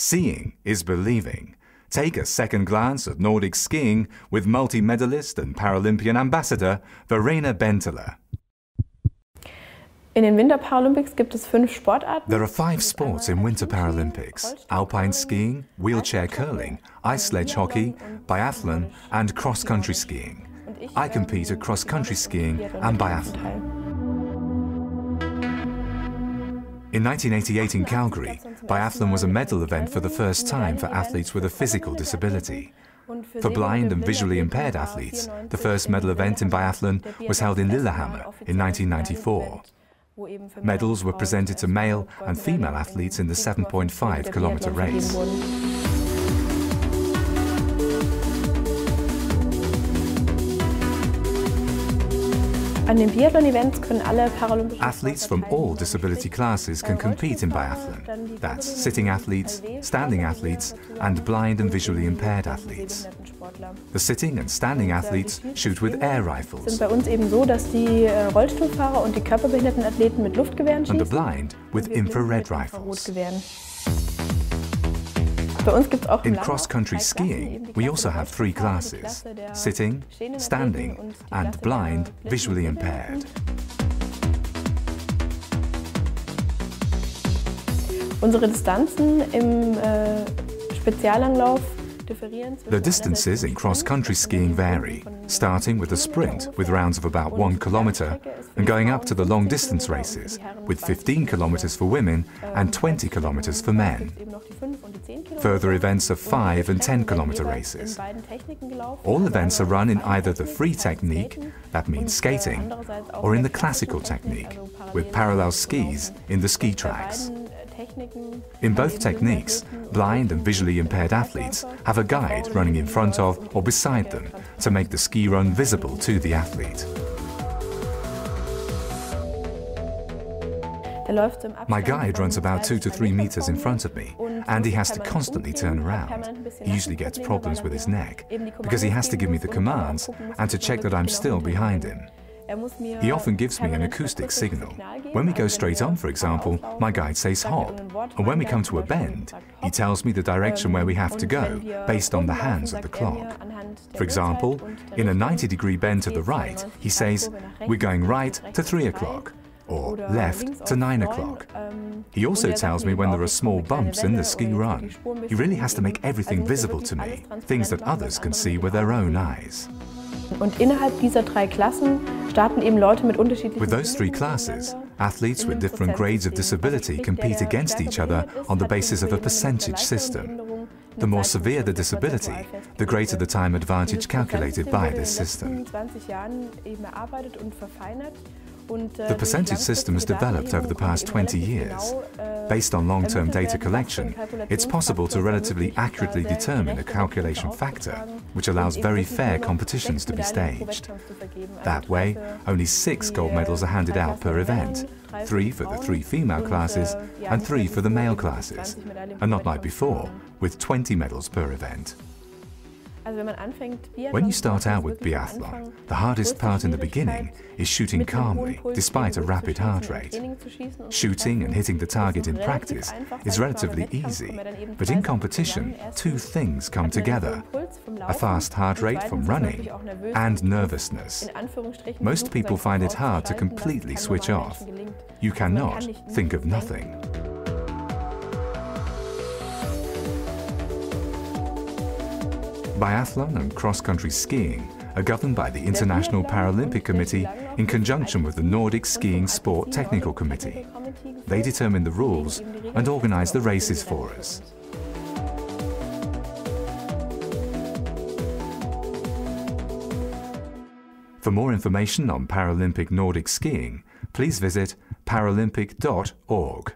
Seeing is believing. Take a second glance at Nordic skiing with multi-medalist and Paralympian ambassador Verena Benteler. In den Winter-Paralympics gibt es 5 Sportarten. There are 5 sports in Winter Paralympics: alpine skiing, wheelchair curling, ice sledge hockey, biathlon and cross-country skiing. I compete at cross-country skiing and biathlon. In 1988 in Calgary, biathlon was a medal event for the first time for athletes with a physical disability. For blind and visually impaired athletes, the first medal event in biathlon was held in Lillehammer in 1994. Medals were presented to male and female athletes in the 7.5-kilometer race. Athletes from all disability classes can compete in biathlon. That's sitting athletes, standing athletes, and blind and visually impaired athletes. The sitting and standing athletes shoot with air rifles. And the blind with infrared rifles. In cross-country skiing, we also have 3 classes: sitting, standing, and blind, visually impaired. Unsere Distanzen im Speziallanglauf. The distances in cross-country skiing vary, starting with a sprint with rounds of about 1 kilometer and going up to the long-distance races with 15 kilometers for women and 20 kilometers for men. Further events are 5 and 10-kilometer races. All events are run in either the free technique, that means skating, or in the classical technique, with parallel skis in the ski tracks. In both techniques, blind and visually impaired athletes have a guide running in front of or beside them to make the ski run visible to the athlete. My guide runs about 2 to 3 meters in front of me, and he has to constantly turn around. He usually gets problems with his neck, because he has to give me the commands and to check that I'm still behind him. He often gives me an acoustic signal. When we go straight on, for example, my guide says hop, and when we come to a bend, he tells me the direction where we have to go, based on the hands of the clock. For example, in a 90-degree bend to the right, he says, "We're going right to 3 o'clock," or left to 9 o'clock. He also tells me when there are small bumps in the ski run. He really has to make everything visible to me, things that others can see with their own eyes. Und innerhalb dieser 3 Klassen starten eben Leute mit unterschiedlichen. With those 3 classes, athletes with different grades of disability compete against each other on the basis of a percentage system. The more severe the disability, the greater the time advantage calculated by this system. The percentage system has developed over the past 20 years. Based on long-term data collection, it's possible to relatively accurately determine a calculation factor, which allows very fair competitions to be staged. That way, only 6 gold medals are handed out per event, 3 for the 3 female classes and 3 for the male classes, and not like before, with 20 medals per event. When you start out with biathlon, the hardest part in the beginning is shooting calmly, despite a rapid heart rate. Shooting and hitting the target in practice is relatively easy, but in competition, 2 things come together: a fast heart rate from running and nervousness. Most people find it hard to completely switch off. You cannot think of nothing. Biathlon and cross-country skiing are governed by the International Paralympic Committee in conjunction with the Nordic Skiing Sport Technical Committee. They determine the rules and organize the races for us. For more information on Paralympic Nordic skiing, please visit paralympic.org.